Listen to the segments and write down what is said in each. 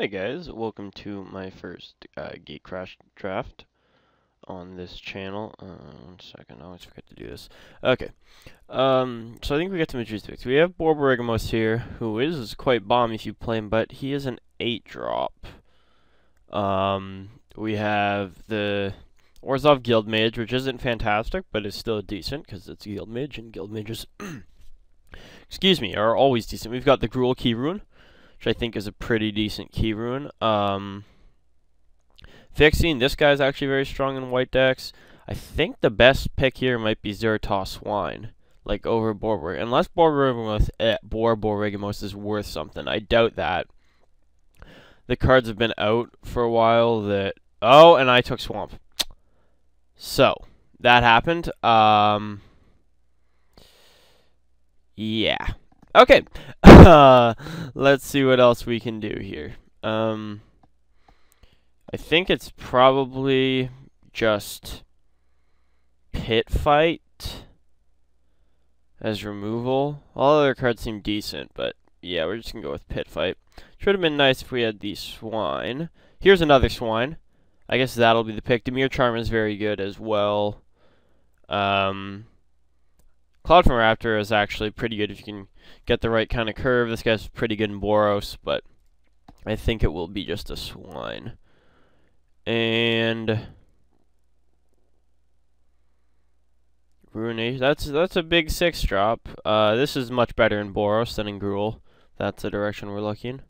Hey guys, welcome to my first Gatecrash draft on this channel. One second, I always forget to do this. Okay, so I think we got some interesting picks. We have Borborygamos here, who is quite bomb if you play him, but he is an 8-drop. We have the Orzhov Guildmage, which isn't fantastic, but is still decent, because it's Guildmage, and Guildmages, excuse me, are always decent. We've got the Gruul Key Rune, which I think is a pretty decent key rune. Fixing, this guy's actually very strong in white decks. I think the best pick here might be Zeratos Swine, like over Borborygamos. Unless Borborygamos is worth something. I doubt that. The cards have been out for a while that... Oh, and I took Swamp. So, that happened. Yeah. Okay, let's see what else we can do here. I think it's probably just Pit Fight as removal. All other cards seem decent, but yeah, we're just going to go with Pit Fight. Should have been nice if we had the Swine. Here's another Swine. I guess that'll be the pick. Dimir Charm is very good as well. Cloud from Raptor is actually pretty good if you can get the right kind of curve. This guy's pretty good in Boros, but I think it will be just a Swine. And Ruination, that's a big 6-drop. This is much better in Boros than in Gruul. That's the direction we're looking.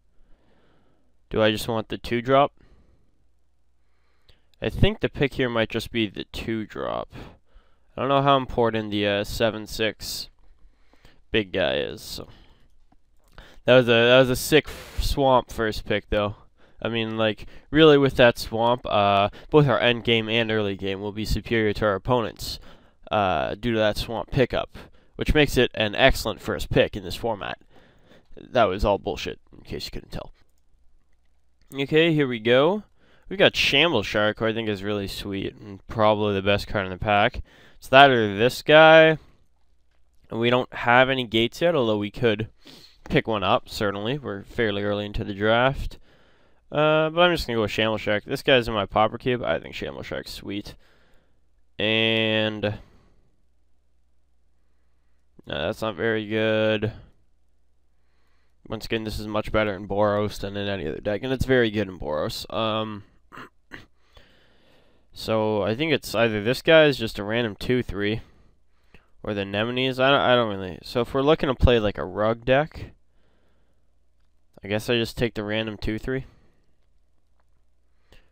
Do I just want the 2-drop? I think the pick here might just be the 2-drop. I don't know how important the 7/6 big guy is. So that was a sick Swamp first pick though. I mean, like, really with that Swamp, both our end game and early game will be superior to our opponents due to that Swamp pickup, which makes it an excellent first pick in this format. That was all bullshit, in case you couldn't tell. Okay, here we go. We got Shamble Shark, who I think is really sweet and probably the best card in the pack. It's that or this guy. And we don't have any gates yet, although we could pick one up, certainly. We're fairly early into the draft. But I'm just going to go with Shamble Shark. This guy's in my Pauper Cube. I think Shamble Shark's sweet. And... no, that's not very good. Once again, this is much better in Boros than in any other deck. And it's very good in Boros. So I think it's either this guy is just a random 2/3, or the Anemones. I don't really. So if we're looking to play like a rug deck, I guess I just take the random 2/3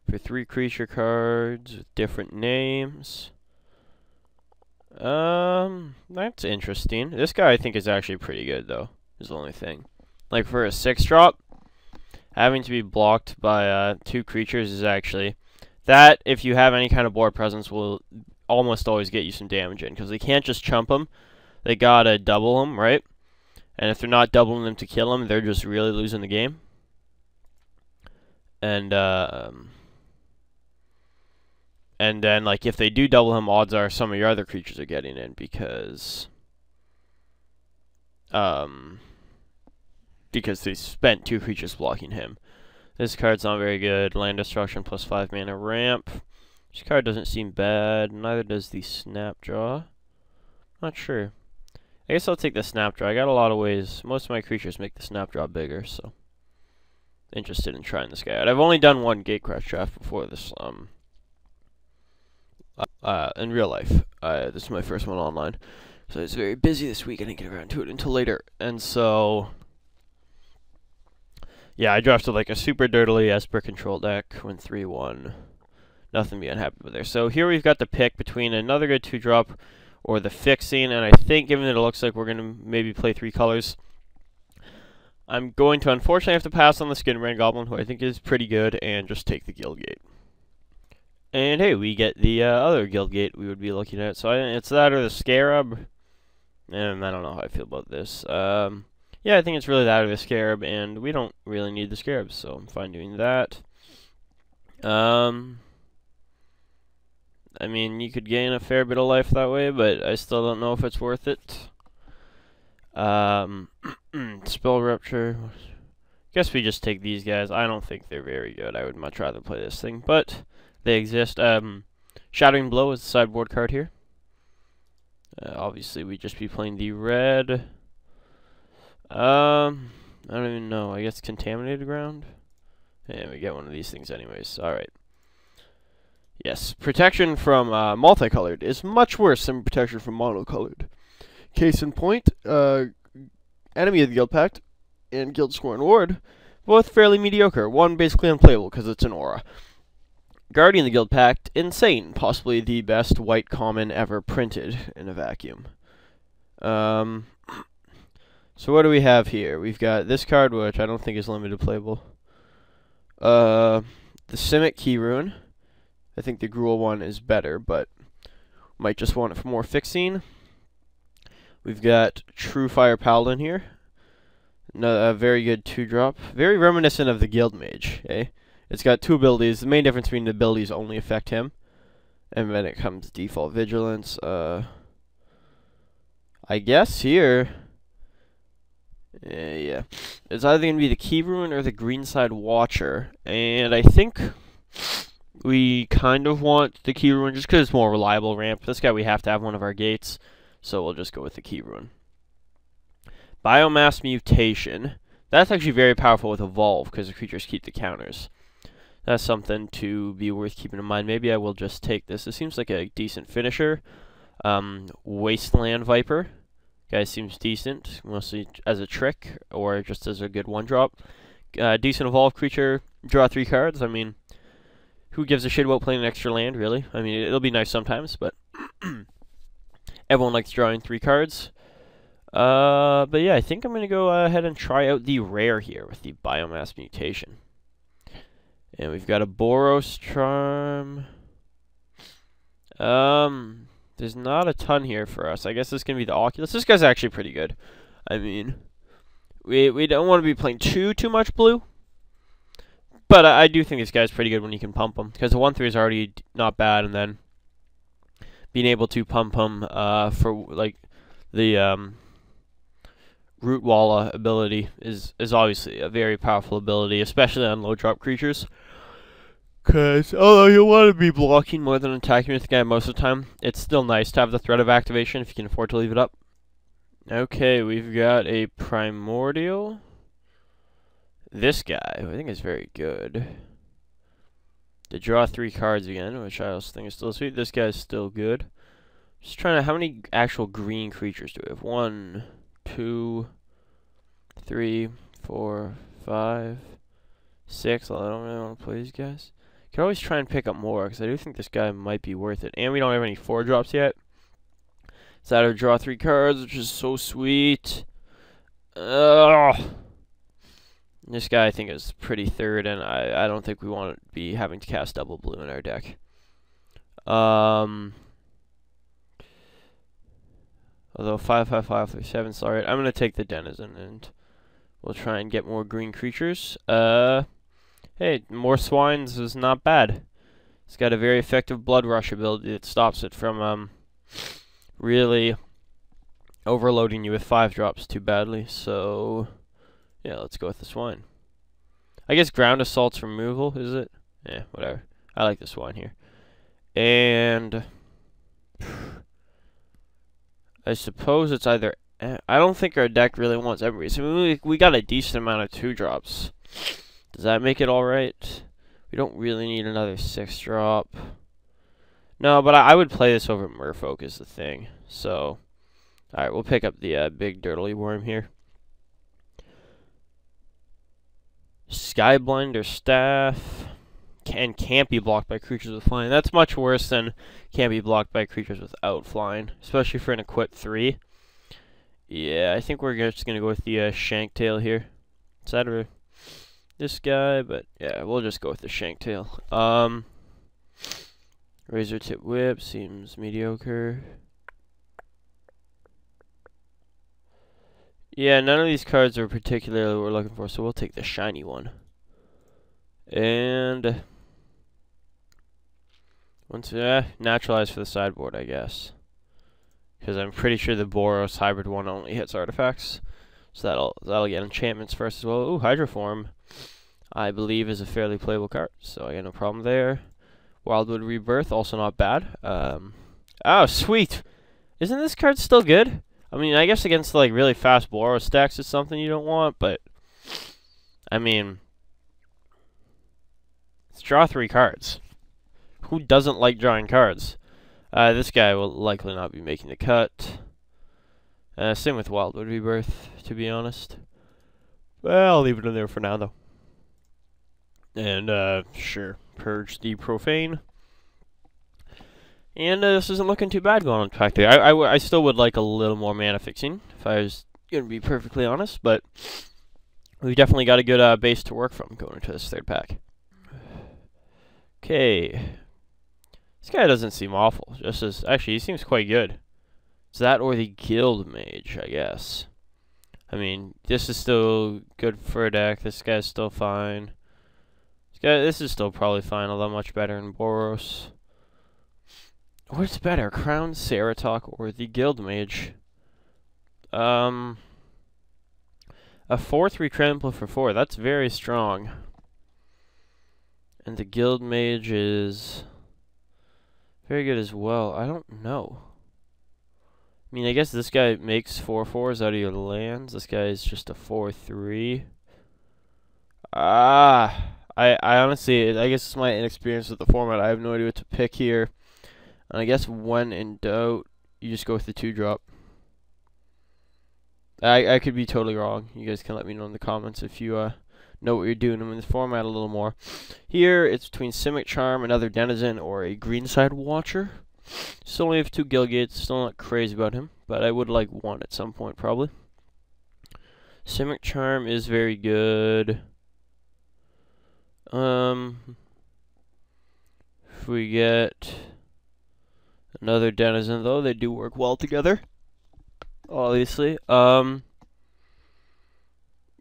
for 3 creature cards with different names. That's interesting. This guy I think is actually pretty good though. Is the only thing. Like for a 6-drop, having to be blocked by 2 creatures is actually. That, if you have any kind of board presence, will almost always get you some damage in. Because they can't just chump them. They gotta double them, right? And if they're not doubling them to kill them, they're just really losing the game. And then, like, if they do double him, odds are some of your other creatures are getting in. Because they spent 2 creatures blocking him. This card's not very good. Land Destruction plus 5 mana ramp. This card doesn't seem bad. Neither does the Snapdraw. Not sure. I guess I'll take the Snapdraw. I got a lot of ways. Most of my creatures make the Snapdraw bigger, so interested in trying this guy out. I've only done one Gatecrash draft before this. In real life. This is my first one online, so it's very busy this week. I didn't get around to it until later, and so. Yeah, I drafted like a super dirtily Esper control deck, went 3-1. Nothing to be unhappy with there. So here we've got the pick between another good 2-drop or the Fixing, and I think given that it looks like we're going to maybe play 3 colors, I'm going to unfortunately have to pass on the Skinbrand Goblin, who I think is pretty good, and just take the Guildgate. And hey, we get the other Guildgate we would be looking at. So it's that or the Scarab, and I don't know how I feel about this. Yeah, I think it's really that or the Scarab, and we don't really need the Scarab, so I'm fine doing that. I mean, you could gain a fair bit of life that way, but I still don't know if it's worth it. Spell Rupture. Guess we just take these guys. I don't think they're very good. I would much rather play this thing, but they exist. Shattering Blow is the sideboard card here. Obviously, we'd just be playing the red. I don't even know. I guess Contaminated Ground. And we get one of these things anyways. Alright. Yes, protection from multicolored is much worse than protection from monocolored. Case in point, Enemy of the Guild Pact and Guild Scorn Ward, both fairly mediocre. One basically unplayable because it's an aura. Guardian of the Guild Pact, insane. Possibly the best white common ever printed in a vacuum. So what do we have here? We've got this card, which I don't think is limited playable. The Simic Key Rune. I think the Gruul one is better, but might just want it for more fixing. We've got True Fire Paladin here. A very good 2-drop. Very reminiscent of the Guild Mage, eh? It's got 2 abilities. The main difference between the abilities only affect him. And then it comes default vigilance. I guess here... yeah. It's either going to be the Key Rune or the Greenside Watcher. And I think we kind of want the Key Rune just because it's more reliable ramp. This guy we have to have one of our gates. So we'll just go with the Key Rune. Biomass Mutation. That's actually very powerful with Evolve because the creatures keep the counters. That's something to be worth keeping in mind. Maybe I will just take this. It seems like a decent finisher. Wasteland Viper. Guy seems decent, mostly as a trick or just as a good 1-drop. Decent Evolve creature. Draw 3 cards. I mean, who gives a shit about playing an extra land, really? I mean, it'll be nice sometimes, but everyone likes drawing 3 cards. But yeah, I think I'm going to go ahead and try out the rare here with the Biomass Mutation. And we've got a Boros Charm. There's not a ton here for us. I guess this is going to be the Oculus. This guy's actually pretty good. I mean, we don't want to be playing too much blue. But I do think this guy's pretty good when you can pump him. Because the 1/3 is already not bad. And then being able to pump him for, like, the Root Walla ability is obviously a very powerful ability, especially on low-drop creatures. Because although you want to be blocking more than attacking with the guy most of the time, it's still nice to have the threat of activation if you can afford to leave it up. Okay, we've got a Primordial. This guy, I think, is very good. To draw 3 cards again, which I also think is still sweet. This guy's still good. Just trying to... How many actual green creatures do we have? 1, 2, 3, 4, 5, 6. I don't really want to play these guys. You can always try and pick up more, because I do think this guy might be worth it. And we don't have any 4-drops yet. So I have to draw 3 cards, which is so sweet. This guy I think is pretty third, and I don't think we want to be having to cast double blue in our deck. Although 5, 5, 5, 3, 7. Sorry, I'm gonna take the Denizen, and we'll try and get more green creatures. Hey, more Swines is not bad. It's got a very effective Blood Rush ability that stops it from really overloading you with 5-drops too badly. So yeah, let's go with the Swine. I guess Ground Assault's removal, is it? Yeah, whatever. I like the Swine here. And I suppose it's either... I don't think our deck really wants everybody. So we got a decent amount of 2-drops. Does that make it alright? We don't really need another 6-drop. No, but I would play this over Merfolk is the thing. So, alright, we'll pick up the big Dirtly Worm here. Skyblinder Staff. Can't be blocked by creatures with flying. That's much worse than can't be blocked by creatures without flying. Especially for an equip 3. Yeah, I think we're just going to go with the Shanktail here. It's either this guy, but yeah, we'll just go with the Shanktail. Razor Tip Whip seems mediocre. Yeah, none of these cards are particularly what we're looking for, so we'll take the shiny one. And once naturalize for the sideboard, I guess. Because I'm pretty sure the Boros hybrid one only hits artifacts. So that'll get enchantments first as well. Ooh, Hydroform, I believe, is a fairly playable card, so I got no problem there. Wildwood Rebirth, also not bad. Oh, sweet! Isn't this card still good? I mean, I guess against like really fast Boros stacks is something you don't want, but I mean, let's draw 3 cards. Who doesn't like drawing cards? This guy will likely not be making the cut. Same with Wildwood Rebirth, to be honest. Well, I'll leave it in there for now, though. And, sure, Purge the Profane. And this isn't looking too bad going on back there. I still would like a little more mana fixing, if I was going to be perfectly honest, but we've definitely got a good base to work from going into this 3rd pack. Okay. This guy doesn't seem awful. Actually, he seems quite good. It's that or the Guild Mage, I guess. I mean, this is still good for a deck. This guy's still fine. This is still probably fine, although much better than Boros. What's better, Crown Ceratok or the Guild Mage? A 4/3 Trample for 4. That's very strong. And the Guild Mage is very good as well. I don't know. I mean, I guess this guy makes 4/4s out of your lands. This guy is just a 4/3. I honestly, I guess it's my inexperience with the format. I have no idea what to pick here. And I guess when in doubt, you just go with the 2-drop. I could be totally wrong. You guys can let me know in the comments if you know what you're doing in this format a little more. Here, it's between Simic Charm, another Denizen, or a Greenside Watcher. Still only have 2 Gilgates. Still not crazy about him, but I would like 1 at some point, probably. Simic Charm is very good. If we get another Denizen, though, they do work well together. Obviously.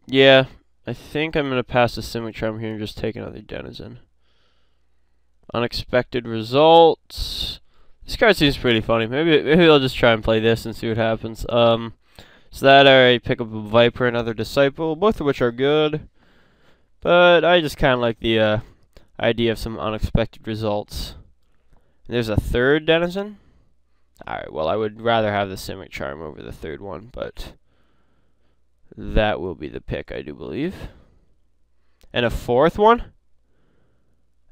Yeah, I think I'm going to pass the Simic Charm here and just take another Denizen. Unexpected results. This card seems pretty funny. Maybe I'll just try and play this and see what happens. So that I pick up a Viper, another Disciple, both of which are good. But I just kind of like the idea of some unexpected results. And there's a 3rd Denizen. Alright, well, I would rather have the Simic Charm over the 3rd one, but that will be the pick, I do believe. And a 4th one?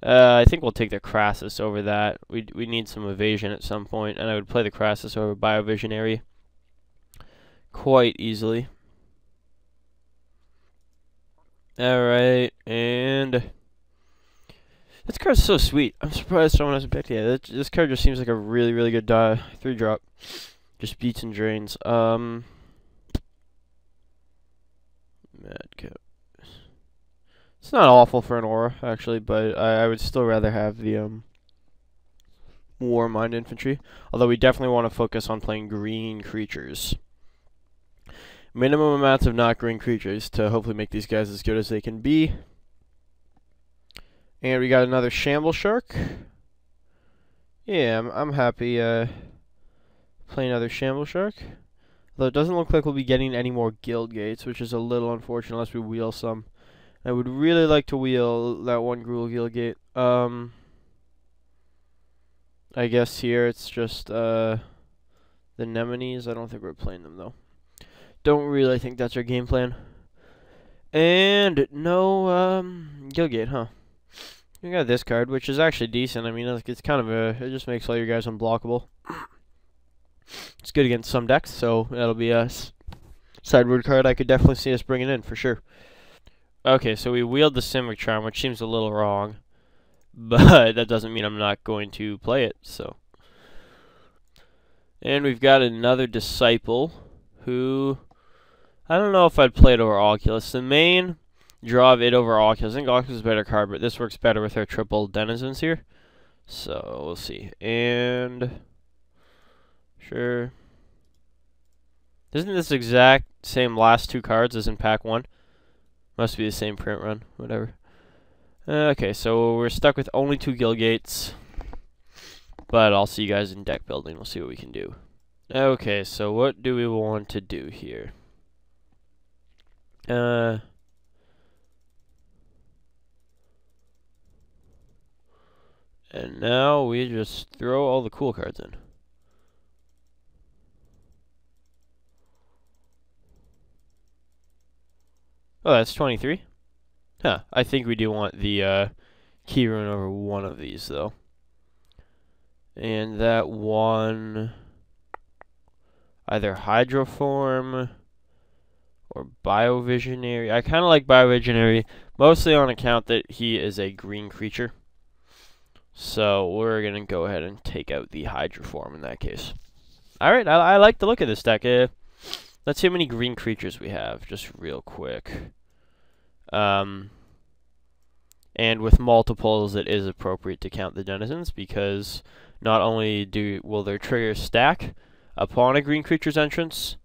I think we'll take the Crassus over that. We need some evasion at some point, and I would play the Crassus over Biovisionary quite easily. Alright, and this card's so sweet. I'm surprised someone hasn't picked it yet. This card just seems like a really, really good 3-drop. Just beats and drains. Madcap. It's not awful for an aura, actually, but I would still rather have the Warmind Infantry. Although we definitely want to focus on playing green creatures. Minimum amounts of not green creatures to hopefully make these guys as good as they can be. And we got another Shamble Shark. Yeah, I'm happy playing another Shamble Shark. Though it doesn't look like we'll be getting any more Guild Gates, which is a little unfortunate unless we wheel some. I would really like to wheel that 1 Gruul Guild Gate. I guess here it's just the Nemenes. I don't think we're playing them though. Don't really think that's our game plan. And no Guild Gate, huh? We got this card, which is actually decent. I mean, it's kind of it just makes all your guys unblockable. It's good against some decks, so that'll be a sideboard card I could definitely see us bringing in for sure. Okay, so we wheeled the Simic Charm, which seems a little wrong, but that doesn't mean I'm not going to play it, so. And we've got another Disciple, who, I don't know if I'd play it over Oculus. The main draw of it over Oculus, I think Oculus is a better card, but this works better with our triple Denizens here. So, we'll see. And, sure. Isn't this exact same last 2 cards as in pack 1? Must be the same print run, whatever. Okay, so we're stuck with only 2 Guild Gates. But I'll see you guys in deck building. We'll see what we can do. Okay, so what do we want to do here? And now we just throw all the cool cards in. Oh, that's 23? Huh, I think we do want the key rune over one of these, though. And that one, either Hydroform or Biovisionary. I kind of like Biovisionary, mostly on account that he is a green creature. So we're going to go ahead and take out the Hydroform in that case. Alright, I like the look of this deck. Let's see how many green creatures we have, just real quick. And with multiples, it is appropriate to count the denizens, because not only will their triggers stack upon a green creature's entrance,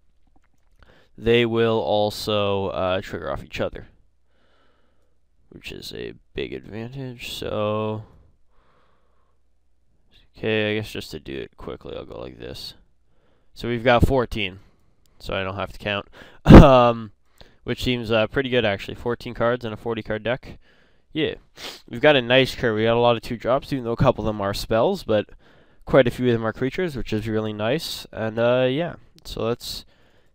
they will also trigger off each other, which is a big advantage. So, okay, I guess just to do it quickly, I'll go like this. So we've got 14, so I don't have to count, which seems pretty good, actually. 14 cards in a 40-card deck. Yeah, we've got a nice curve. We got a lot of 2-drops, even though a couple of them are spells, but quite a few of them are creatures, which is really nice. And, yeah, so let's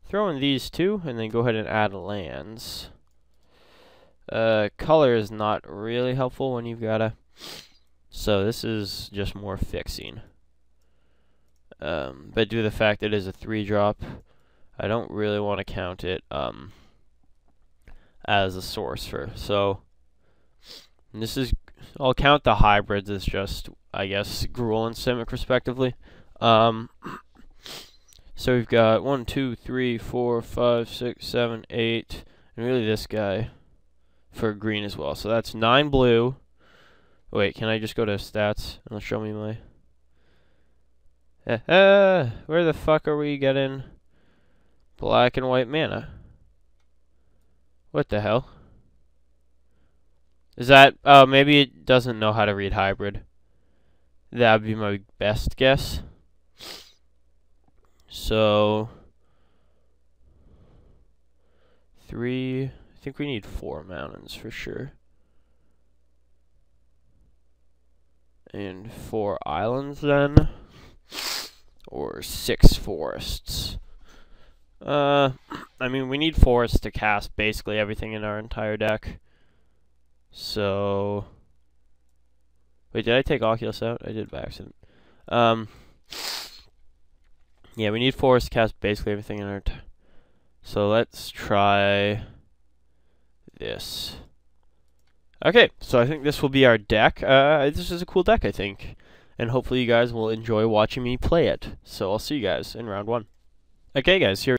throw in these two, and then go ahead and add lands. Color is not really helpful when you've got a... So this is just more fixing. But due to the fact that it is a 3-drop, I don't really want to count it as a source for... So this is... I'll count the hybrids as just, I guess, Gruul and Simic respectively. So we've got 1, 2, 3, 4, 5, 6, 7, 8, and really this guy for green as well. So that's 9 blue. Wait, can I just go to stats and it'll show me my... where the fuck are we getting black and white mana? What the hell? Is that... Oh, maybe it doesn't know how to read hybrid. That would be my best guess. So... 3... I think we need 4 mountains for sure. And 4 islands then. Or 6 forests. I mean, we need forests to cast basically everything in our entire deck. So... Wait, did I take Oculus out? I did by accident. Yeah, we need forests to cast basically everything in our... So let's try this. Okay, so I think this will be our deck. This is a cool deck, I think. And hopefully you guys will enjoy watching me play it. So I'll see you guys in round 1. Okay, guys, here